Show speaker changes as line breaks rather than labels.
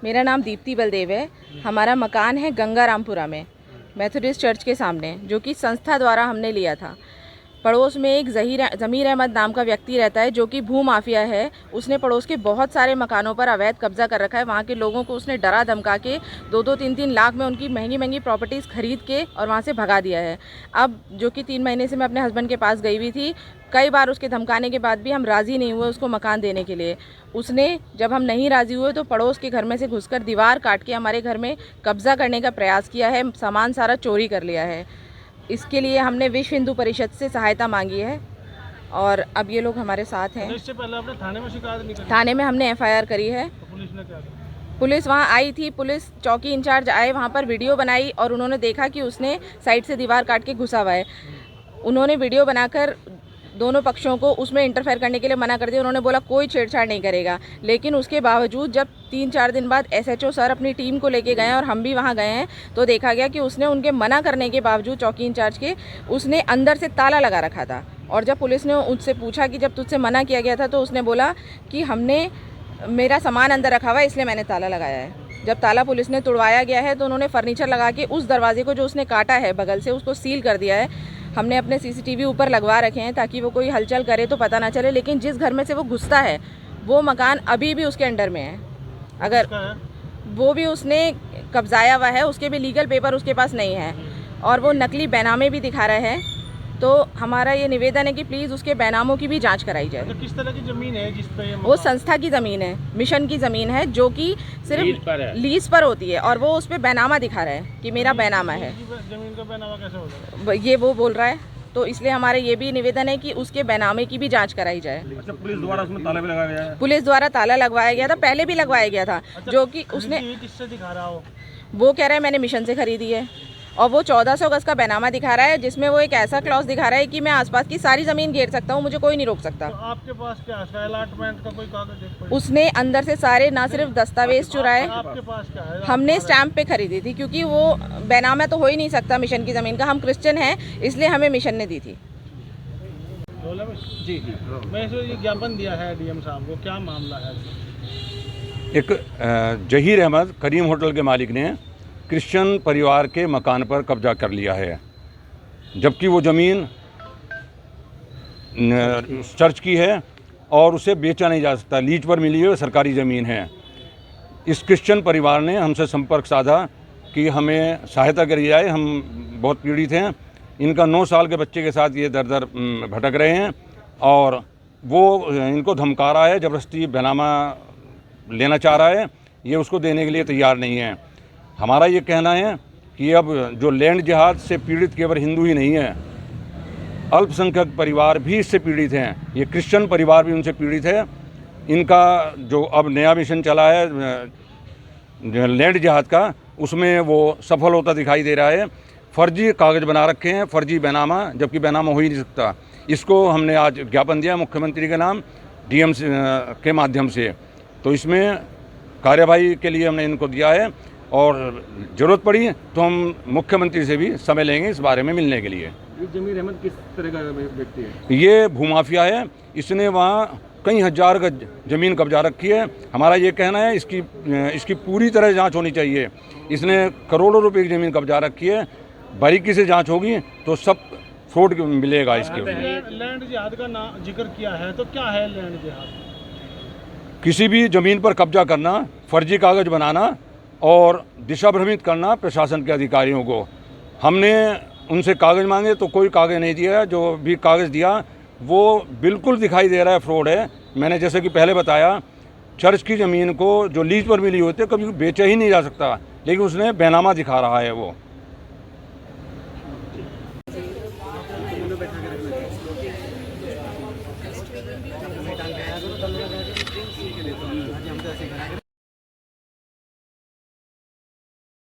मेरा नाम दीप्ति बलदेव है। हमारा मकान है गंगारामपुरा में, मेथोडिस्ट चर्च के सामने, जो कि संस्था द्वारा हमने लिया था। पड़ोस में एक ज़मीर अहमद नाम का व्यक्ति रहता है, जो कि भू माफिया है। उसने पड़ोस के बहुत सारे मकानों पर अवैध कब्जा कर रखा है। वहाँ के लोगों को उसने डरा धमका के 2-3 लाख में उनकी महंगी महंगी प्रॉपर्टीज़ खरीद के और वहाँ से भगा दिया है। अब जो कि 3 महीने से मैं अपने हस्बैंड के पास गई हुई थी, कई बार उसके धमकाने के बाद भी हम राज़ी नहीं हुए उसको मकान देने के लिए। उसने जब हम नहीं राज़ी हुए तो पड़ोस के घर में से घुसकर दीवार काट के हमारे घर में कब्जा करने का प्रयास किया है, सामान सारा चोरी कर लिया है। इसके लिए हमने विश्व हिंदू परिषद से सहायता मांगी है और अब ये लोग हमारे साथ हैं।
इससे पहले आपने थाने में शिकायत नहीं करी?
थाने में हमने FIR करी है।
तो पुलिस ने क्या किया?
पुलिस वहाँ आई थी, पुलिस चौकी इंचार्ज आए, वहाँ पर वीडियो बनाई और उन्होंने देखा कि उसने साइड से दीवार काट के घुसा हुआ है। उन्होंने वीडियो बनाकर दोनों पक्षों को उसमें इंटरफेयर करने के लिए मना कर दिया। उन्होंने बोला कोई छेड़छाड़ नहीं करेगा, लेकिन उसके बावजूद जब 3-4 दिन बाद SHO सर अपनी टीम को लेके गए हैं और हम भी वहाँ गए हैं, तो देखा गया कि उसने उनके मना करने के बावजूद चौकी इंचार्ज के उसने अंदर से ताला लगा रखा था। और जब पुलिस ने उससे पूछा कि जब तुझसे मना किया गया था, तो उसने बोला कि हमने मेरा सामान अंदर रखा हुआ है इसलिए मैंने ताला लगाया है। जब ताला पुलिस ने तोड़वाया गया है तो उन्होंने फर्नीचर लगा के उस दरवाजे को जो उसने काटा है बगल से, उसको सील कर दिया है। हमने अपने CCTV ऊपर लगवा रखे हैं ताकि वो कोई हलचल करे तो पता ना चले, लेकिन जिस घर में से वो घुसता है वो मकान अभी भी उसके अंडर में है। अगर वो भी उसने कब्जाया हुआ है, उसके भी लीगल पेपर उसके पास नहीं है और वो नकली बैनामे भी दिखा रहा है। तो हमारा ये निवेदन है कि प्लीज़ उसके बैनामों की भी जांच कराई जाए।
तो किस तरह की ज़मीन है जिस पे
वो संस्था की ज़मीन है, मिशन की ज़मीन है, जो कि सिर्फ लीज पर होती है और वो उस पर बैनामा दिखा रहा है कि मेरा बैनामा है।
ज़मीन का बैनामा कैसे होगा?
ये वो बोल रहा है, तो इसलिए हमारा ये भी निवेदन है कि उसके बैनामे की भी जांच कराई जाए।
अच्छा, पुलिस द्वारा उसमें ताला भी लगाया गया है?
पुलिस द्वारा ताला लगवाया गया था, पहले भी लगवाया गया था।
अच्छा,
जो कि उसने
किससे दिखा रहा हो?
वो कह रहा है मैंने मिशन से खरीदी है और वो 1400 गज का बैनामा दिखा रहा है, जिसमें वो एक ऐसा क्लॉज दिखा रहा है कि मैं आसपास की सारी ज़मीन घेर सकता हूँ, मुझे कोई नहीं रोक सकता।
तो आपके पास क्या है? अलॉटमेंट का कोई कागज है?
उसने अंदर से सारे ना सिर्फ दस्तावेज चुराए।
आपके पास क्या है?
हमने स्टैंप पे खरीदी थी क्योंकि वो बैनामा तो हो ही नहीं सकता मिशन की ज़मीन का। हम क्रिश्चियन हैं, इसलिए हमें मिशन ने दी थी।
जी, मैं ये ज्ञापन दिया है DM साहब को, क्या मामला है?
एक जहीर अहमद करीम होटल के मालिक ने क्रिश्चियन परिवार के मकान पर कब्जा कर लिया है, जबकि वो ज़मीन चर्च की है और उसे बेचा नहीं जा सकता, लीज पर मिली है, सरकारी ज़मीन है। इस क्रिश्चियन परिवार ने हमसे संपर्क साधा कि हमें सहायता करी जाए, हम बहुत पीड़ित हैं। इनका 9 साल के बच्चे के साथ ये दर दर भटक रहे हैं और वो इनको धमका रहा है, ज़बरदस्ती बैनामा लेना चाह रहा है, ये उसको देने के लिए तैयार नहीं है। हमारा ये कहना है कि अब जो लैंड जिहाद से पीड़ित केवल हिंदू ही नहीं है, अल्पसंख्यक परिवार भी इससे पीड़ित हैं। ये क्रिश्चियन परिवार भी उनसे पीड़ित है। इनका जो अब नया मिशन चला है लैंड जिहाद का, उसमें वो सफल होता दिखाई दे रहा है। फर्जी कागज़ बना रखे हैं, फर्जी बैनामा, जबकि बैनामा हो ही नहीं सकता। इसको हमने आज ज्ञापन दिया मुख्यमंत्री के नाम DM के माध्यम से। तो इसमें कार्यवाही के लिए हमने इनको दिया है और ज़रूरत पड़ी तो हम मुख्यमंत्री से भी समय लेंगे इस बारे में मिलने के लिए।
ये जमीर अहमद किस तरह का व्यक्ति है?
ये भूमाफिया है, इसने वहाँ कई हज़ार गज ज़मीन कब्जा रखी है। हमारा ये कहना है इसकी पूरी तरह जांच होनी चाहिए। इसने करोड़ों रुपए की ज़मीन कब्जा रखी है, बारीकी से जांच होगी तो सब फ्रॉड मिलेगा इसके ऊपर।
लैंड जिहाद का नाम जिक्र किया है, तो क्या है लैंड जिहाद?
किसी भी ज़मीन पर कब्जा करना, फर्जी कागज़ बनाना और दिशा भ्रमित करना प्रशासन के अधिकारियों को। हमने उनसे कागज़ मांगे तो कोई कागज़ नहीं दिया, जो भी कागज़ दिया वो बिल्कुल दिखाई दे रहा है फ्रॉड है। मैंने जैसे कि पहले बताया, चर्च की ज़मीन को जो लीज पर मिली होती है कभी बेचा ही नहीं जा सकता, लेकिन उसने बैनामा दिखा रहा है वो।